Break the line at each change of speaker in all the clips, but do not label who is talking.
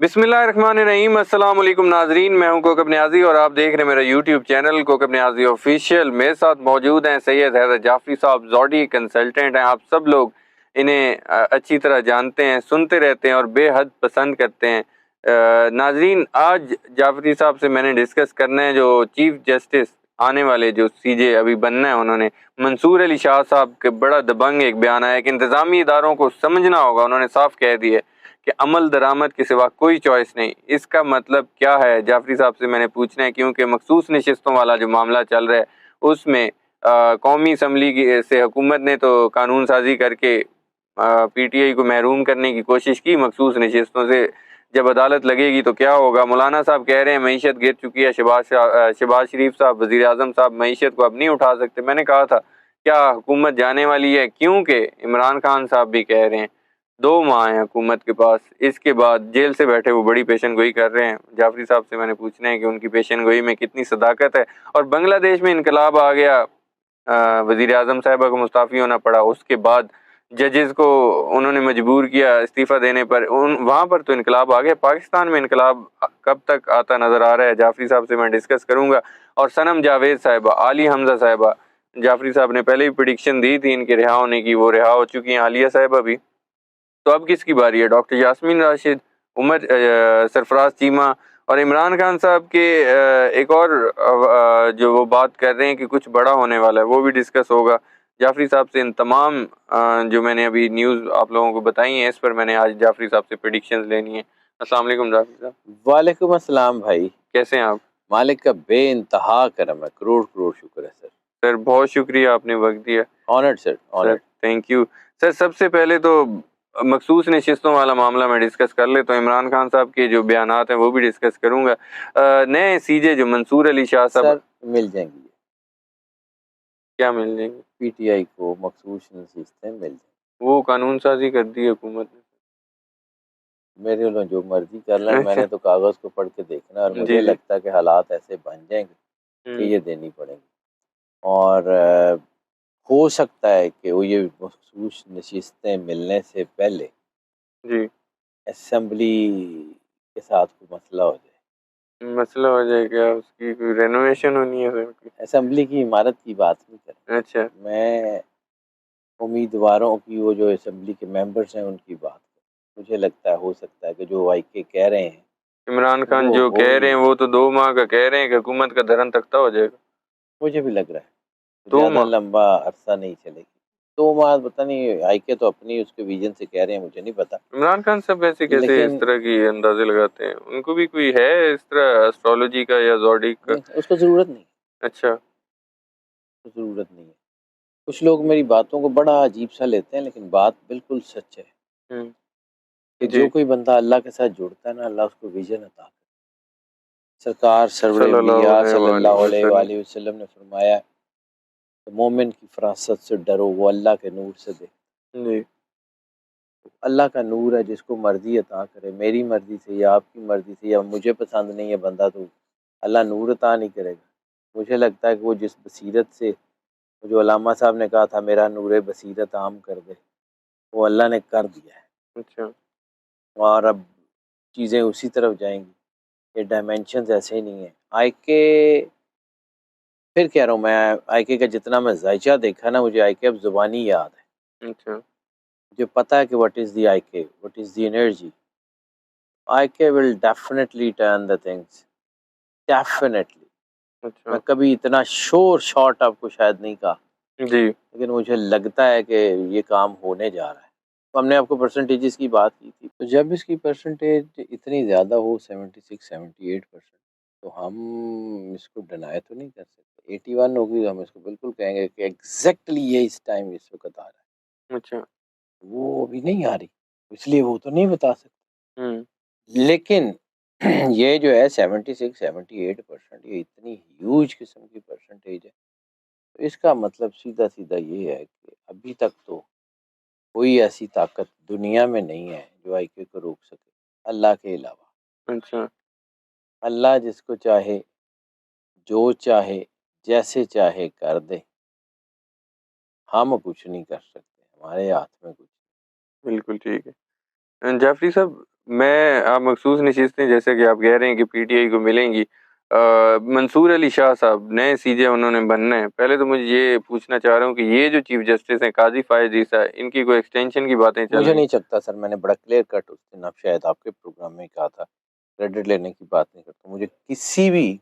بسم اللہ الرحمن الرحیم۔ السلام علیکم ناظرین، میں ہوں کوکب نیازی اور آپ دیکھ رہے ہیں میرا یوٹیوب چینل کوکب نیازی آفیشیل۔ میرے ساتھ موجود ہیں سید حیدر جعفری صاحب، زوڈی کنسلٹنٹ ہیں۔ آپ سب لوگ انہیں اچھی طرح جانتے ہیں، سنتے رہتے ہیں اور بے حد پسند کرتے ہیں۔ ناظرین، آج جعفری صاحب سے میں نے ڈسکس کرنا ہے جو چیف جسٹس آنے والے جو سی جے ابھی بننا ہے، انہوں نے منصور علی شاہ صاحب کے بڑا دبنگ ایک بیان آیا کہ انتظامی اداروں کو سمجھنا ہوگا۔ انہوں نے صاف کہہ دیا کہ عمل درآمد کے سوا کوئی چوائس نہیں۔ اس کا مطلب کیا ہے جعفری صاحب سے میں نے پوچھنا ہے، کیونکہ مخصوص نشستوں والا جو معاملہ چل رہا ہے اس میں قومی اسمبلی سے حکومت نے تو قانون سازی کر کے پی ٹی آئی کو محروم کرنے کی کوشش کی مخصوص نشستوں سے۔ جب عدالت لگے گی تو کیا ہوگا؟ مولانا صاحب کہہ رہے ہیں معیشت گر چکی ہے، شہباز شریف صاحب وزیر اعظم صاحب معیشت کو اب نہیں اٹھا سکتے۔ میں نے کہا تھا کیا حکومت جانے والی ہے؟ کیونکہ عمران خان صاحب بھی کہہ رہے ہیں 2 ماہ ہیں حکومت کے پاس، اس کے بعد جیل سے بیٹھے وہ بڑی پیشن گوئی کر رہے ہیں۔ جعفری صاحب سے میں نے پوچھنا ہے کہ ان کی پیشن گوئی میں کتنی صداقت ہے۔ اور بنگلہ دیش میں انقلاب آ گیا، وزیر اعظم صاحبہ کو مستعفی ہونا پڑا، اس کے بعد ججز کو انہوں نے مجبور کیا استعفیٰ دینے پر، وہاں پر تو انقلاب آ گیا۔ پاکستان میں انقلاب کب تک آتا نظر آ رہا ہے؟ جعفری صاحب سے میں ڈسکس کروں گا۔ اور صنم جاوید صاحبہ، عالی حمزہ صاحبہ، جعفری صاحب نے پہلے ہی پریڈکشن دی تھی ان کے رہا ہونے کی، وہ رہا ہو چکی ہیں، عالیہ صاحبہ بھی۔ تو اب کس کی باری ہے؟ ڈاکٹر یاسمین راشد، عمر سرفراز چیمہ اور عمران خان صاحب کے ایک اور جو وہ بات کر رہے ہیں کہ کچھ بڑا ہونے والا ہے، وہ بھی ڈسکس ہوگا جعفری صاحب سے۔ ان تمام جو میں نے ابھی نیوز آپ لوگوں کو بتائی ہیں، اس پر میں نے آج جعفری صاحب سے پریڈکشنز لینی ہیں۔ السلام علیکم جعفری صاحب۔
وعلیکم السلام بھائی،
کیسے ہیں آپ؟
مالک کا بے انتہا کرم ہے، کروڑ کروڑ شکر ہے سر۔
سر بہت شکریہ، آپ نے وقت دیا۔
Honoured sir,
sir
honoured.
Thank you sir. سب سے پہلے تو مخصوص نشستوں والا معاملہ میں ڈسکس کر لے تو عمران خان صاحب کے جو بیانات ہیں وہ بھی ڈسکس کروں گا۔ نئے سی جے جو منصور علی شاہ صاحب،
سر مل جائیں گی،
کیا مل جائیں گے؟
پی ٹی آئی کو مخصوص نشستیں مل جائیں گی۔
وہ قانون سازی کر دی حکومت نے۔
میرے لوگ جو مرضی کر لیں، میں نے تو کاغذ کو پڑھ کے دیکھنا، اور مجھے
جی جی۔
لگتا ہے کہ حالات ایسے بن جائیں گے کہ یہ دینی پڑیں گی، اور ہو سکتا ہے کہ وہ یہ مخصوص نشستیں ملنے سے پہلے
جی
اسمبلی کے ساتھ کوئی مسئلہ ہو جائے۔
مسئلہ ہو جائے گا، اس کی کوئی رینوویشن ہونی ہے سر کی؟
اسمبلی کی عمارت کی بات نہیں کر رہا
اچھا
میں، امیدواروں کی، وہ جو اسمبلی کے ممبرز ہیں ان کی بات کروں۔ مجھے لگتا ہے ہو سکتا ہے کہ جو وائی کے کہہ رہے ہیں
عمران خان
وہ
جو
ہو
کہہ
ہی
رہے ہیں
نہیں۔
وہ تو 2 ماہ کا کہہ رہے ہیں کہ حکومت کا دھرن تختہ ہو جائے گا۔
مجھے بھی لگ رہا ہے
2
زیادہ
ماہ
لمبا عرصہ نہیں چلے گی، 2 ماہ پتہ نہیں، آئی کے تو اپنی اس کے ویژن سے کہہ رہے ہیں، مجھے نہیں پتا،
عمران خان صاحب ویسے کیسے اس
لیکن
طرح کی اندازے لگاتے ہیں؟ ان کو بھی کوئی ہے اس طرح اسٹرالوجی کا یا زوڈی کا؟
اس کو ضرورت نہیں،
اچھا
اس کو ضرورت نہیں ہے۔ کچھ لوگ میری باتوں کو بڑا عجیب سا لیتے ہیں، لیکن بات بالکل سچ ہے کہ
جی
جو کوئی بندہ اللہ کے ساتھ جڑتا ہے نا، اللہ اس کو ویژن عطا کرتا ہے۔ سرکار سرور
صلی اللہ
انبیاء
علیہ
صلی
وآلہ
اللہ علیہ
وسلم۔
وآلہ وسلم نے فرمایا کہ مومن کی فراست سے ڈرو، وہ اللہ کے نور سے دے۔
جی
اللہ کا نور ہے، جس کو مرضی عطا کرے، میری مرضی سے یا آپ کی مرضی سے، یا مجھے پسند نہیں ہے بندہ تو اللہ نور عطا نہیں کرے گا۔ مجھے لگتا ہے کہ وہ جس بصیرت سے، جو علامہ صاحب نے کہا تھا میرا نور بصیرت عام کر دے، وہ اللہ نے کر دیا ہے،
اچھا
اور اب چیزیں اسی طرف جائیں گی۔ یہ ڈائمینشنز ایسے ہی نہیں ہیں۔ آئی کے، پھر کہہ رہا ہوں میں، آئی کے کا جتنا میں ذائچہ دیکھا نا، مجھے آئی کے اب زبانی یاد ہے،
اچھا
مجھے پتہ ہے کہ what is the IK, what is the energy. IK will definitely turn the things, definitely.
اچھا
میں کبھی اتنا شور شارٹ آپ کو شاید نہیں کہا،
جی
لیکن مجھے لگتا ہے کہ یہ کام ہونے جا رہا ہے۔ تو ہم نے آپ کو پرسنٹیجز کی بات کی تھی، تو جب اس کی پرسنٹیج اتنی زیادہ ہو 76 78%، تو ہم اس کو ڈینائی تو نہیں کر سکتے۔ 81 ہوگی تو ہم اس کو بالکل کہیں گے کہ ایگزیکٹلی یہ اس ٹائم اس وقت آ رہا ہے۔
اچھا
وہ ابھی نہیں آ رہی، اس لیے وہ تو نہیں بتا سکتے،
ہوں
لیکن یہ جو ہے 76 78%، یہ اتنی ہیوج قسم کی پرسنٹیج ہے، تو اس کا مطلب سیدھا سیدھا یہ ہے کہ ابھی تک تو کوئی ایسی طاقت دنیا میں نہیں ہے جو آئی کے کو روک سکے اللہ کے علاوہ۔
اچھا
اللہ جس کو چاہے، جو چاہے، جیسے چاہے کر دے، ہم کچھ نہیں کر سکتے، ہمارے ہاتھ میں کچھ۔
بالکل ٹھیک ہے۔ جعفری صاحب میں آپ مخصوص نشستیں جیسے کہ آپ کہہ رہے ہیں کہ پی ٹی آئی کو ملیں گی، منصور علی شاہ صاحب نئے سی جے انہوں نے بننا ہے، پہلے تو مجھے یہ پوچھنا چاہ رہا ہوں کہ یہ جو چیف جسٹس ہیں قاضی فائز عیسیٰ، ان کی کوئی ایکسٹینشن کی باتیں چل
مجھے
رہی
نہیں چلتا سر، میں نے بڑا کلیئر کٹ اس دن آپ شاید آپ کے پروگرام میں کہا تھا، کریڈٹ لینے کی بات نہیں کرتا، مجھے کسی بھی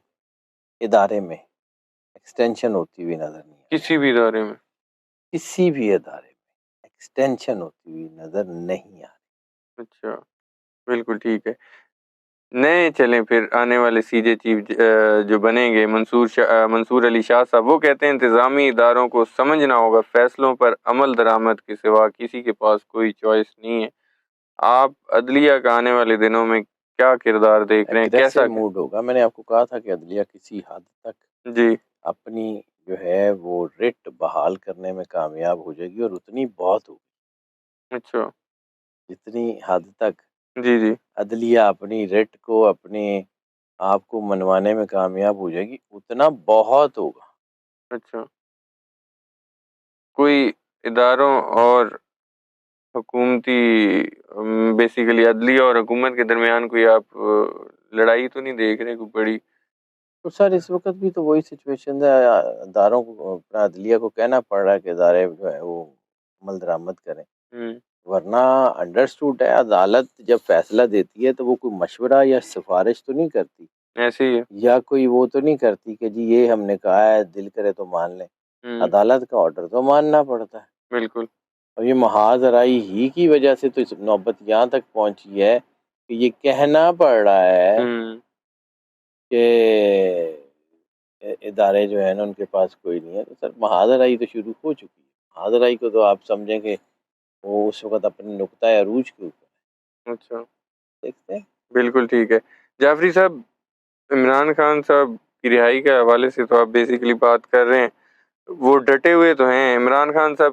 ادارے میں ایکسٹینشن ہوتی ہوئی نظر نہیں آئی،
کسی بھی ادارے میں؟
کسی بھی ادارے میں ایکسٹینشن ہوتی ہوئی نظر نہیں آئی۔
اچھا، بالکل ٹھیک ہے، نئے چلیں پھر آنے والے سی جے چیف جو بنیں گے منصور علی شاہ صاحب، وہ کہتے ہیں انتظامی اداروں کو سمجھنا ہوگا فیصلوں پر عمل درآمد کے سوا کسی کے پاس کوئی چوائس نہیں ہے۔ آپ عدلیہ کا آنے والے دنوں میں کیا کردار دیکھ رہے ہیں، کیسا
ایگریسو موڈ ہوگا، میں نے آپ کو کہا تھا کہ عدلیہ کسی حد تک
جی
اپنی جو ہے وہ ریٹ بحال کرنے میں کامیاب ہو جائے گی، اور اتنی بہت ہوگی
اچھا
جتنی حد تک
جی جی
عدلیہ اپنی ریٹ کو اپنے آپ کو منوانے میں کامیاب ہو جائے گی، اتنا بہت ہوگا۔
اچھا، کوئی اداروں اور حکومتی بیسیکلی عدلیہ اور حکومت کے درمیان کوئی آپ لڑائی تو نہیں دیکھ رہے کوئی بڑی؟
تو سر اس وقت بھی تو وہی سچویشن ہے، اداروں کو اپنا عدلیہ کو کہنا پڑ رہا ہے کہ ادارے جو ہے وہ عمل درآمد کریں، ورنہ انڈرسٹوڈ ہے عدالت جب فیصلہ دیتی ہے تو وہ کوئی مشورہ یا سفارش تو نہیں کرتی،
ایسے ہی ہے۔
یا کوئی وہ تو نہیں کرتی کہ جی یہ ہم نے کہا ہے دل کرے تو مان لیں، عدالت کا آرڈر تو ماننا پڑتا ہے۔
بالکل
اور یہ محاذ رائی ہی کی وجہ سے تو اس نوبت یہاں تک پہنچی ہے کہ یہ کہنا پڑ رہا ہے کہ ادارے جو ہیں نا ان کے پاس کوئی نہیں ہے، تو سر محاذ رائی تو شروع ہو چکی ہے۔ محاذ رائی کو تو آپ سمجھیں کہ وہ اس وقت اپنے نقطۂ عروج کے اوپر
اچھا
دیکھتے ہیں۔
بالکل ٹھیک ہے جعفری صاحب، عمران خان صاحب کی رہائی کے حوالے سے تو آپ بیسیکلی بات کر رہے ہیں، وہ ڈٹے ہوئے تو ہیں۔ عمران خان صاحب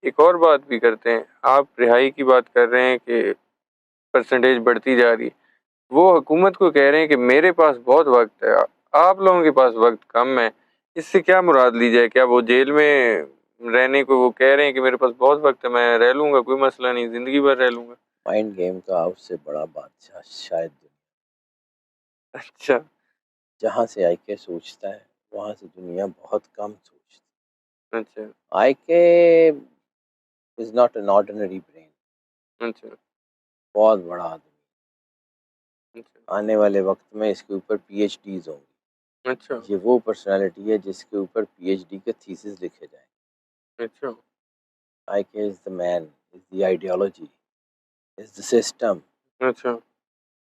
ایک اور بات بھی کرتے ہیں، آپ رہائی کی بات کر رہے ہیں کہ پرسنٹیج بڑھتی جا رہی ہے، وہ حکومت کو کہہ رہے ہیں کہ میرے پاس بہت وقت ہے، آپ لوگوں کے پاس وقت کم ہے، اس سے کیا مراد لی جائے؟ کیا وہ جیل میں رہنے کو وہ کہہ رہے ہیں کہ میرے پاس بہت وقت ہے، میں رہ لوں گا، کوئی مسئلہ نہیں، زندگی بھر رہ لوں گا؟
مائنڈ گیم کا اس سے بڑا بادشاہ شاید
اچھا
جہاں سے آئی کے سوچتا ہے وہاں سے دنیا بہت کم سوچتی ہے۔
اچھا
آئی کے is not an ordinary brain,
اچھا
بہت بڑا آدمی،
اچھا
آنے والے وقت میں اس کے اوپر پی ایچ ڈیز ہوں گی۔
اچھا
یہ وہ پرسنالٹی ہے جس کے اوپر پی ایچ ڈی کے تھیسز لکھے جائیں۔
اچھا
آئی کے از دا مین، از the ideology, is the system.
اچھا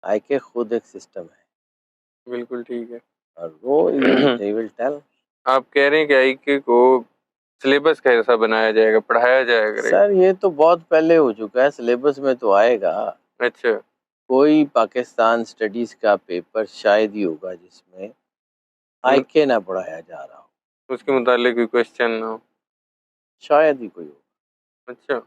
آئی کے خود ایک سسٹم ہے،
بالکل ٹھیک ہے۔
اور وہ they will tell۔
آپ کہہ رہے ہیں کہ آئی کے کو سلیبس کیسا بنایا جائے گا، پڑھایا جائے گا؟
سر یہ تو بہت پہلے ہو چکا ہے، سلیبس میں تو آئے گا،
اچھا
کوئی پاکستان اسٹڈیز کا پیپر شاید ہی ہوگا جس میں آئی کے نہ پڑھایا جا رہا ہو،
اس کے متعلق کوئی کوشچن نہ ہو؟
شاید ہی کوئی ہوگا۔
اچھا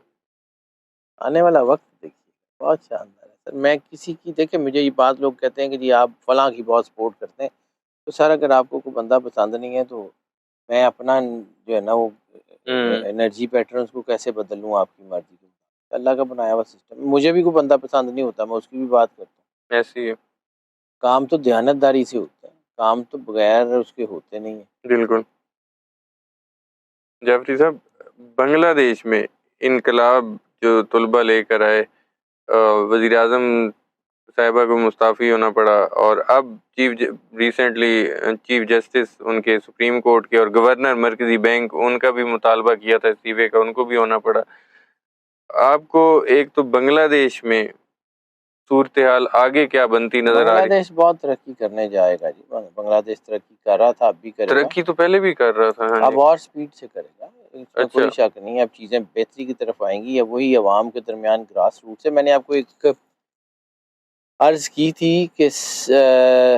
آنے والا وقت دیکھیے بہت شاندار ہے سر۔ میں کسی کی دیکھیں، مجھے یہ بات لوگ کہتے ہیں کہ جی آپ فلاں کی بہت سپورٹ کرتے ہیں، تو سر اگر آپ کو کوئی بندہ پسند نہیں ہے تو میں اپنا جو ہے نا وہ انرجی پیٹرنس کو کیسے بدل لوں آپ کی مرضی کے مطابق؟ اللہ کا بنایا ہوا سسٹم، مجھے بھی کوئی بندہ پسند نہیں ہوتا، میں اس کی بھی بات کرتا ہوں۔
ایسی ہے
کام تو دیانتداری سے ہوتا ہے، کام تو بغیر اس کے ہوتے نہیں ہیں۔
بالکل۔ جعفری صاحب، بنگلہ دیش میں انقلاب جو طلبہ لے کر آئے، وزیر اعظم صاحبہ کو مستعفی ہونا پڑا، اور اب ریسنٹلی چیف جسٹس ان کے سپریم کورٹ کے اور گورنر مرکزی بینک، ان کا بھی مطالبہ کیا تھا استعفے کا، ان کو بھی ہونا پڑا۔ آپ کو ایک تو بنگلہ دیش میں صورتحال آگے کیا بنتی نظر آ
بنگلہ
رہی؟
دیش بہت ترقی کرنے جائے گا جی، بنگلہ دیش ترقی کر رہا تھا، اب بھی کرے گا،
ترقی تو پہلے بھی کر رہا تھا، ہاں جی۔
اب اور سپیڈ سے کرے گا، اس میں
اچھا
کوئی شک نہیں ہے، اب چیزیں بہتری کی طرف آئیں گی، اب وہی عوام کے درمیان گراس روٹ سے۔ میں نے آپ کو ایک عرض کی تھی کہ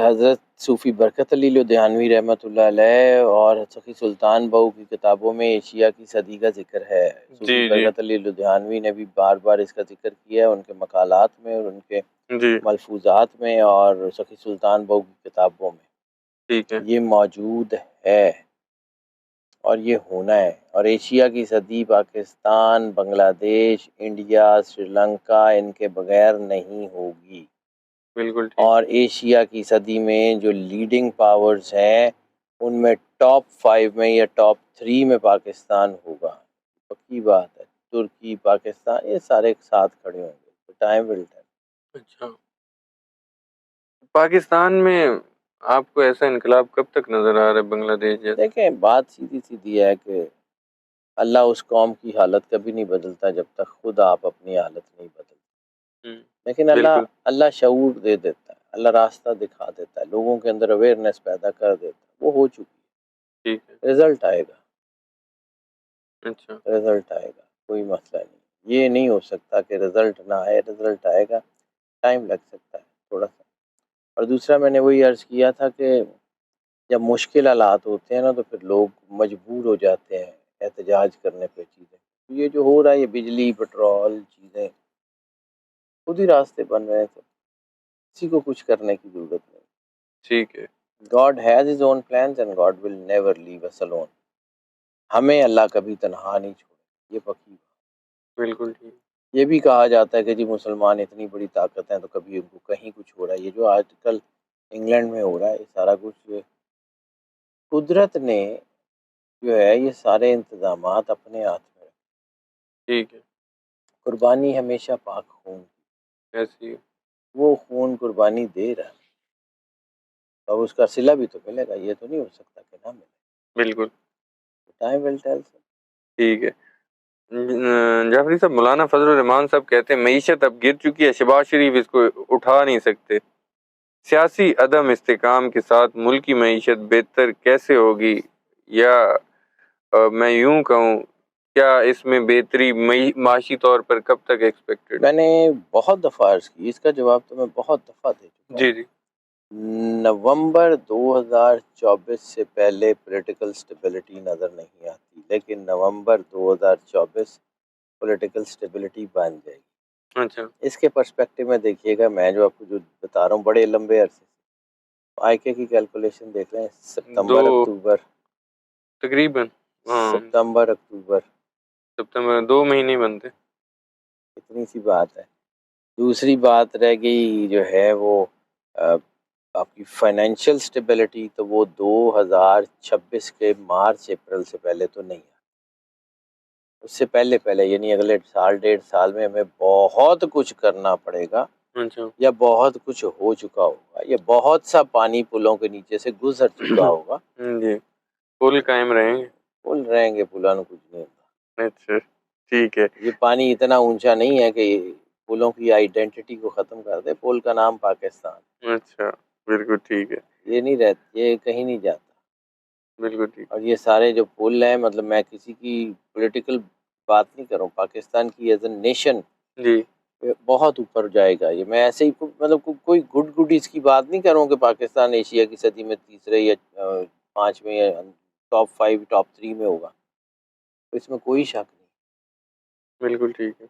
حضرت صوفی برکت علی لدھیانوی رحمۃ اللہ علیہ اور سخی سلطان بہو کی کتابوں میں ایشیا کی صدی کا ذکر ہے۔ صوفی
جی جی
برکت علی لدھیانوی نے بھی بار بار اس کا ذکر کیا ہے، ان کے مقالات میں اور ان کے
جی
ملفوظات میں اور سخی سلطان بہو کی کتابوں میں
ٹھیک ہے
یہ موجود ہے۔ اور یہ ہونا ہے. اور ایشیا کی صدی پاکستان، بنگلہ دیش، انڈیا، سری لنکا ان کے بغیر نہیں ہوگی.
بالکل ٹھیک.
اور ایشیا کی صدی میں جو لیڈنگ پاورز ہیں ان میں ٹاپ 5 میں یا ٹاپ 3 میں پاکستان ہوگا. پکی بات ہے. ترکی، پاکستان یہ سارے ایک ساتھ کھڑے ہوں گے. Time will tell.
اچھا، پاکستان میں آپ کو ایسا انقلاب کب تک نظر آ رہا ہے بنگلہ دیش جیسے؟
دیکھیں بات سیدھی سیدھی ہے کہ اللہ اس قوم کی حالت کبھی نہیں بدلتا جب تک خود آپ اپنی حالت نہیں بدلتے. لیکن
بالکل
اللہ شعور دے دیتا ہے، اللہ راستہ دکھا دیتا ہے، لوگوں کے اندر اویئرنیس پیدا کر دیتا ہے. وہ ہو چکی
ٹھیک ہے.
ہے. رزلٹ آئے گا،
اچھا
رزلٹ آئے گا، کوئی مسئلہ نہیں. یہ نہیں ہو سکتا کہ رزلٹ نہ آئے. رزلٹ آئے گا، ٹائم لگ سکتا ہے تھوڑا سا. اور دوسرا میں نے وہی عرض کیا تھا کہ جب مشکل حالات ہوتے ہیں نا تو پھر لوگ مجبور ہو جاتے ہیں احتجاج کرنے پہ. چیزیں یہ جو ہو رہا ہے، یہ بجلی، پٹرول، چیزیں خود ہی راستے بن رہے ہیں، تو کسی کو کچھ کرنے کی ضرورت نہیں.
ٹھیک ہے.
God has his own plans and God will never leave us alone. ہمیں اللہ کبھی تنہا نہیں چھوڑے، یہ پکی بات.
بالکل ٹھیک.
یہ بھی کہا جاتا ہے کہ جی مسلمان اتنی بڑی طاقت ہیں تو کبھی ان کو کہیں کچھ ہو رہا ہے. یہ جو آج کل انگلینڈ میں ہو رہا ہے، یہ سارا کچھ قدرت نے جو ہے یہ سارے انتظامات اپنے ہاتھ میں رکھے.
ٹھیک ہے.
قربانی ہمیشہ پاک خون کی.
ایسی
وہ خون قربانی دے رہا ہے، اب اس کا صلہ بھی تو ملے گا. یہ تو نہیں ہو سکتا کہ نہ ملے.
بالکل
ٹائم ول ٹیل.
ٹھیک ہے. جعفری صاحب، مولانا فضل الرحمان صاحب کہتے ہیں معیشت اب گر چکی ہے، شہباز شریف اس کو اٹھا نہیں سکتے. سیاسی عدم استحکام کے ساتھ ملکی معیشت بہتر کیسے ہوگی، یا میں یوں کہوں کیا اس میں بہتری معاشی طور پر کب تک ایکسپیکٹڈ؟
میں نے بہت دفعہ عرض کی، اس کا جواب تو میں بہت دفعہ دے چکا ہوں.
جی جی.
نومبر 2024 سے پہلے پولیٹیکل سٹیبلٹی نظر نہیں آتی، لیکن نومبر 2024 پولیٹیکل سٹیبلٹی بن جائے گی.
اچھا.
اس کے پرسپیکٹو میں دیکھیے گا، میں جو آپ کو جو بتا رہا ہوں بڑے لمبے عرصے سے آئی کے کی کیلکولیشن دیکھ لیں. ستمبر اکتوبر
تقریباً
ستمبر اکتوبر
2 مہینے بنتے.
اتنی سی بات ہے. دوسری بات رہ گئی جو ہے وہ آپ کی فائنینشیل سٹیبلٹی، تو وہ 2026 کے مارچ اپریل سے پہلے تو نہیں ہے. اس سے پہلے یعنی اگلے سال 1.5 سال میں ہمیں بہت کچھ کرنا پڑے گا،
اچھا.
یا بہت کچھ ہو چکا ہوگا، یا بہت سا پانی پلوں کے نیچے سے گزر چکا ہوگا.
جی. پل قائم رہیں گے.
پل رہیں گے، پلوں کو کچھ نہیں ہوتا.
اچھا ٹھیک ہے.
یہ پانی اتنا اونچا نہیں ہے کہ پلوں کی آئیڈینٹی کو ختم کر دے. پل کا نام پاکستان.
اچھا بالکل ٹھیک ہے.
یہ نہیں رہتا، یہ کہیں نہیں جاتا.
بالکل ٹھیک.
اور یہ سارے جو پل ہیں، مطلب میں کسی کی پولیٹیکل بات نہیں کروں، پاکستان کی ایز اے نیشن
جی
بہت اوپر جائے گا. یہ میں ایسے ہی مطلب کوئی گڈ اس کی بات نہیں کروں کہ پاکستان ایشیا کی صدی میں تیسرے یا 5ویں یا ٹاپ 5 ٹاپ 3 میں ہوگا، تو اس میں کوئی شک نہیں.
بالکل ٹھیک ہے.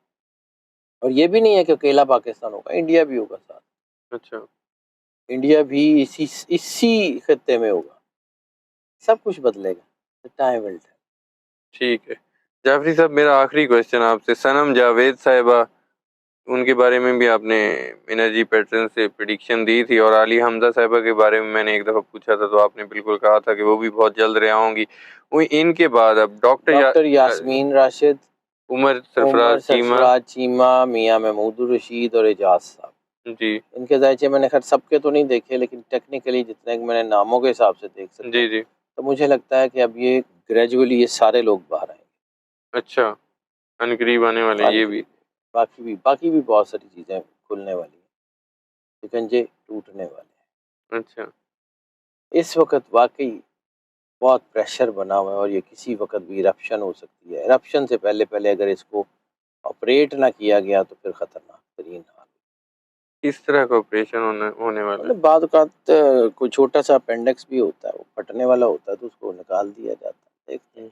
اور یہ بھی نہیں ہے کہ اکیلا پاکستان ہوگا، انڈیا بھی ہوگا ساتھ.
اچھا.
انڈیا بھی اسی خطے میں ہوگا. سب کچھ بدلے گا. Time will tell.
ٹھیک ہے. جعفری صاحب، میرا آخری کویشچن آپ سے، صنم جاوید صاحبہ ان کے بارے میں بھی آپ نے انرجی پیٹرن سے پریڈکشن دی تھی، اور علی حمزہ صاحبہ کے بارے میں میں نے ایک دفعہ پوچھا تھا تو آپ نے بالکل کہا تھا کہ وہ بھی بہت جلد رہا ہوں گی. وہ ان کے بعد اب
ڈاکٹر یاسمین راشد،
عمر سرفراز
چیمہ، میاں محمود الرشید اور اعجاز صاحب.
جی
ان کے ذائچے میں نے خیر سب کے تو نہیں دیکھے، لیکن ٹیکنیکلی جتنے میں نے ناموں کے حساب سے دیکھ سکتا ہوں،
جی.
تو مجھے لگتا ہے کہ اب یہ گریجولی یہ سارے لوگ باہر آئیں گے.
اچھا، ان قریب آنے والے یہ بھی.
باقی بھی بہت ساری چیزیں کھلنے والی ہیں، شکنجے ٹوٹنے والے ہیں.
اچھا.
اس وقت واقعی بہت پریشر بنا ہوا ہے، اور یہ کسی وقت بھی رپشن ہو سکتی ہے. رپشن سے پہلے اگر اس کو آپریٹ نہ کیا گیا تو پھر خطرناک ترین حال.
کس طرح کا آپریشن ہونے والا
مطلب بعض اوقات کوئی چھوٹا سا اپینڈکس بھی ہوتا ہے، وہ پھٹنے والا ہوتا ہے تو اس کو نکال دیا جاتا ہے. دیکھتے ہیں.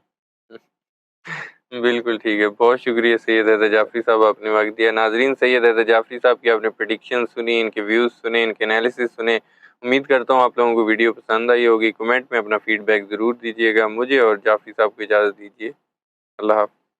بالکل ٹھیک ہے. بہت شکریہ سید حیدر جعفری صاحب، آپ نے وقت دیا. ناظرین، سید حیدر جعفری صاحب کی آپ نے پریڈکشن سنی، ان کے ویوز سنے، ان کے انالیسس سنے. امید کرتا ہوں آپ لوگوں کو ویڈیو پسند آئی ہوگی. کمنٹ میں اپنا فیڈ بیک ضرور دیجیے گا. مجھے اور جعفری صاحب کو اجازت دیجیے. اللہ حافظ.